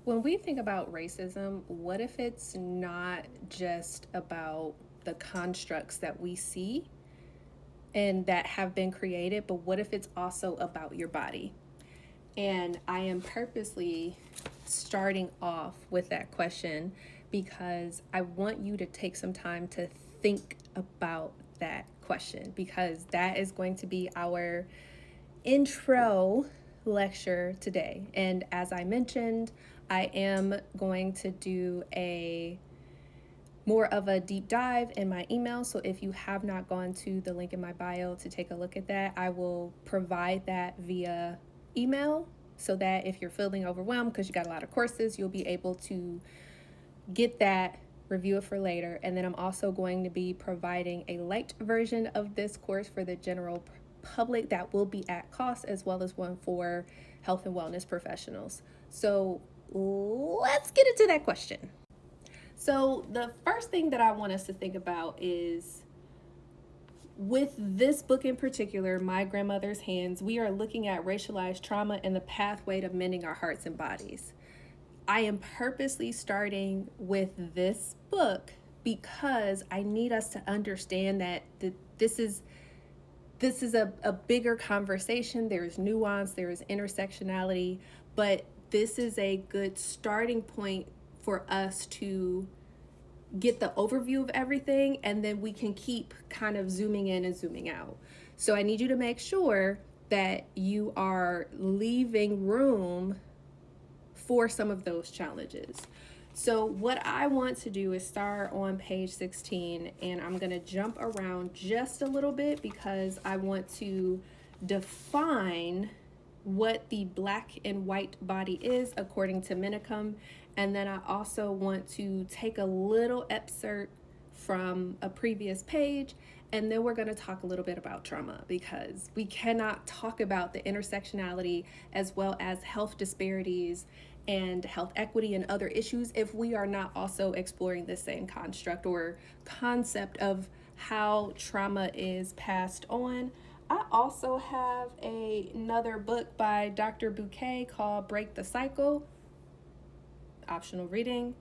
When we think about racism, what if it's not just about the constructs that we see and that have been created, but what if it's also about your body? And I am purposely starting off with that question because I want you to take some time to think about that question, because that is going to be our intro lecture today. And as I mentioned, I am going to do a more of a deep dive in my email. So if you have not gone to the link in my bio to take a look at that, I will provide that via email so that if you're feeling overwhelmed because you got a lot of courses, you'll be able to get that, review it for later. And then I'm also going to be providing a light version of this course for the general public that will be at cost, as well as one for health and wellness professionals. So let's get into that question. So the first thing that I want us to think about is, with this book in particular, My Grandmother's Hands, we are looking at racialized trauma and the pathway to mending our hearts and bodies. I am purposely starting with this book because I need us to understand that this is a bigger conversation. There's nuance, there is intersectionality, but this is a good starting point for us to get the overview of everything, and then we can keep kind of zooming in and zooming out. So I need you to make sure that you are leaving room for some of those challenges. So what I want to do is start on page 16, and I'm going to jump around just a little bit because I want to define what the black and white body is according to Minicum. And then I also want to take a little excerpt from a previous page, and then we're going to talk a little bit about trauma, because we cannot talk about the intersectionality as well as health disparities and health equity and other issues if we are not also exploring the same construct or concept of how trauma is passed on. I also have another book by Dr. Bouquet called Break the Cycle. Optional reading.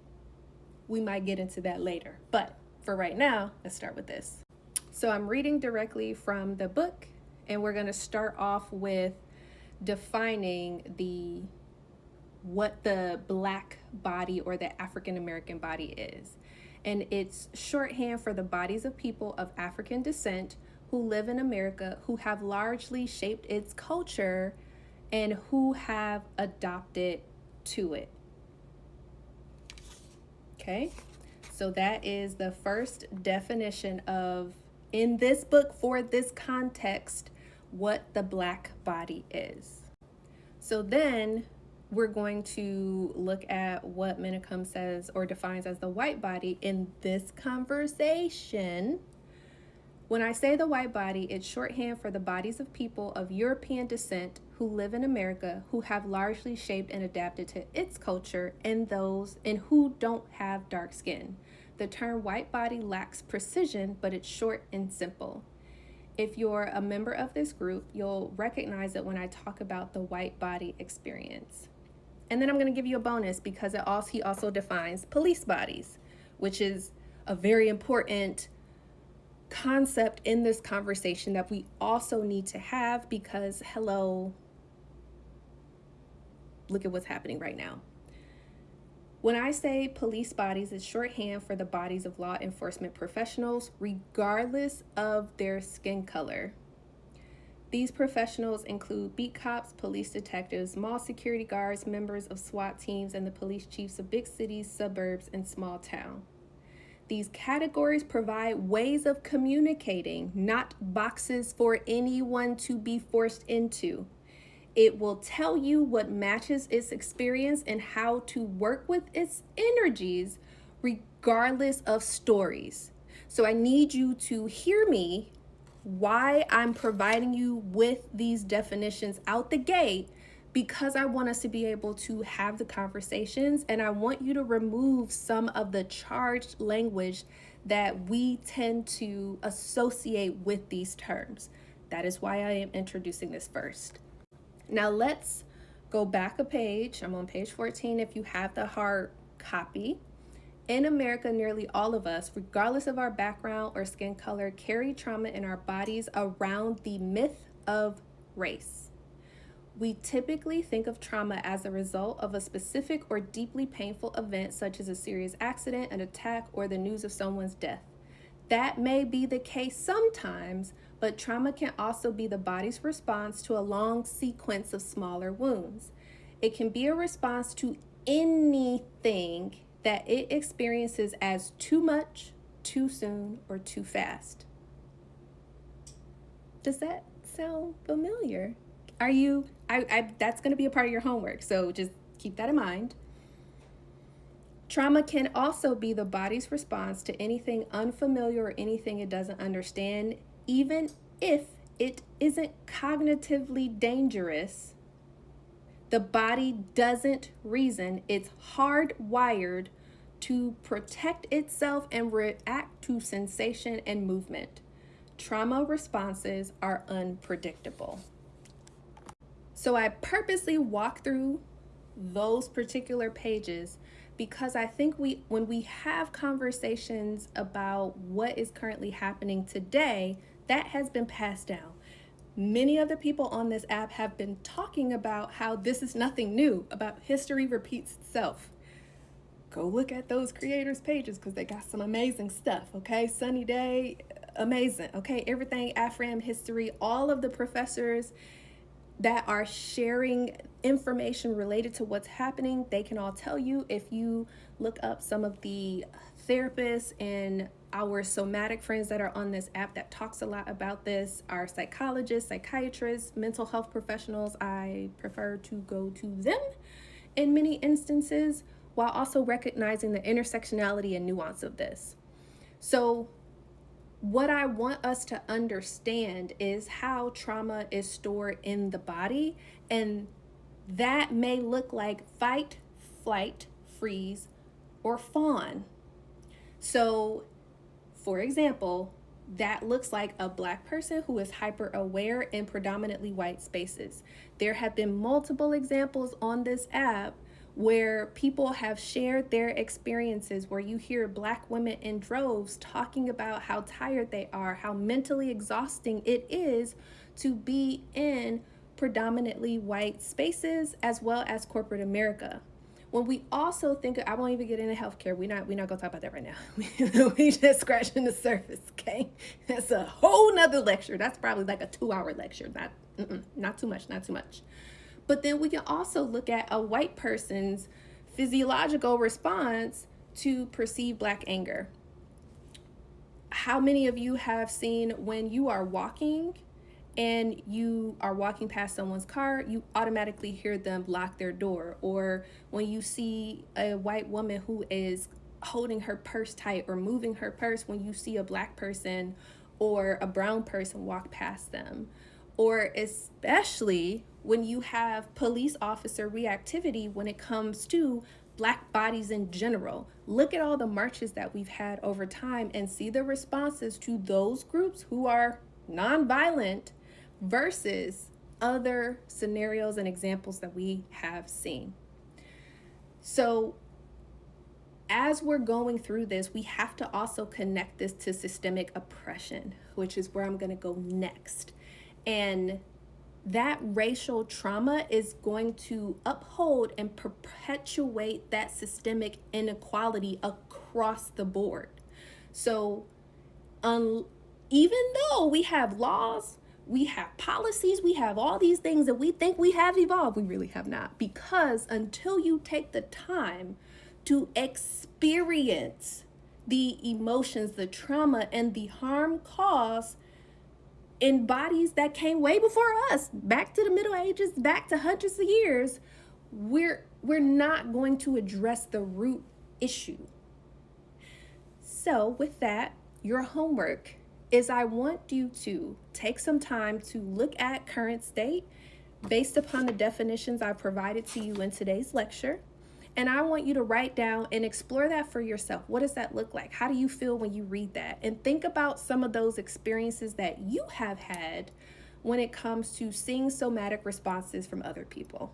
We might get into that later, but for right now, let's start with this. So I'm reading directly from the book, and we're going to start off with defining what the black body or the African American body is. And it's shorthand for the bodies of people of African descent who live in America, who have largely shaped its culture and who have adopted to it. Okay, so that is the first definition of, in this book for this context, what the black body is. So then we're going to look at what Minicum says or defines as the white body in this conversation. When I say the white body, it's shorthand for the bodies of people of European descent who live in America, who have largely shaped and adapted to its culture, and those and who don't have dark skin. The term white body lacks precision, but it's short and simple. If you're a member of this group, you'll recognize it when I talk about the white body experience. And then I'm going to give you a bonus because he also defines police bodies, which is a very important concept in this conversation that we also need to have, because hello, look at what's happening right now. When I say police bodies, it's shorthand for the bodies of law enforcement professionals, regardless of their skin color. These professionals include beat cops, police detectives, mall security guards, members of SWAT teams, and the police chiefs of big cities, suburbs, and small town. These categories provide ways of communicating, not boxes for anyone to be forced into. It will tell you what matches its experience and how to work with its energies, regardless of stories. So I need you to hear me why I'm providing you with these definitions out the gate, because I want us to be able to have the conversations, and I want you to remove some of the charged language that we tend to associate with these terms. That is why I am introducing this first. Now let's Go back a page. I'm on page 14 if you have the hard copy. In America, nearly all of us, regardless of our background or skin color, carry trauma in our bodies around the myth of race. We typically think of trauma as a result of a specific or deeply painful event, such as a serious accident, an attack, or the news of someone's death. That may be the case sometimes, but trauma can also be the body's response to a long sequence of smaller wounds. It can be a response to anything that it experiences as too much, too soon, or too fast. Does that sound familiar? Are you, that's going to be a part of your homework, so just keep that in mind. Trauma can also be the body's response to anything unfamiliar or anything it doesn't understand, even if it isn't cognitively dangerous. The body doesn't reason. It's hardwired to protect itself and react to sensation and movement. Trauma responses are unpredictable. So I purposely walk through those particular pages because I think when we have conversations about what is currently happening today, that has been passed down. Many of the people on this app have been talking about how this is nothing new, about history repeats itself. Go look at those creators' pages because they got some amazing stuff, okay? Sunny Day, amazing, okay? Everything Afram history, all of the professors that are sharing information related to what's happening, they can all tell you. If you look up some of the therapists and our somatic friends that are on this app that talks a lot about this, our psychologists, psychiatrists, mental health professionals, I prefer to go to them in many instances, while also recognizing the intersectionality and nuance of this. So what I want us to understand is how trauma is stored in the body, and that may look like fight, flight, freeze, or fawn. So, for example, that looks like a Black person who is hyper aware in predominantly white spaces. There have been multiple examples on this app where people have shared their experiences, where you hear Black women in droves talking about how tired they are, how mentally exhausting it is to be in predominantly white spaces as well as corporate America. When we also think, I won't even get into healthcare. We're not gonna talk about that right now. We just scratching the surface, okay? That's a whole nother lecture. That's probably like a 2-hour lecture. Not too much. But then we can also look at a white person's physiological response to perceived Black anger. How many of you have seen when you are walking and you are walking past someone's car, you automatically hear them lock their door? Or when you see a white woman who is holding her purse tight or moving her purse, when you see a Black person or a brown person walk past them? Or especially when you have police officer reactivity when it comes to Black bodies in general. Look at all the marches that we've had over time and see the responses to those groups who are nonviolent versus other scenarios and examples that we have seen. So as we're going through this, we have to also connect this to systemic oppression, which is where I'm going to go next. And that racial trauma is going to uphold and perpetuate that systemic inequality across the board. So even though we have laws, we have policies, we have all these things that we think we have evolved, we really have not. Because until you take the time to experience the emotions, the trauma, and the harm caused in bodies that came way before us, back to the Middle Ages, back to hundreds of years, we're not going to address the root issue. So with that, your homework is I want you to take some time to look at current state based upon the definitions I provided to you in today's lecture. And I want you to write down and explore that for yourself. What does that look like? How do you feel when you read that? And think about some of those experiences that you have had when it comes to seeing somatic responses from other people.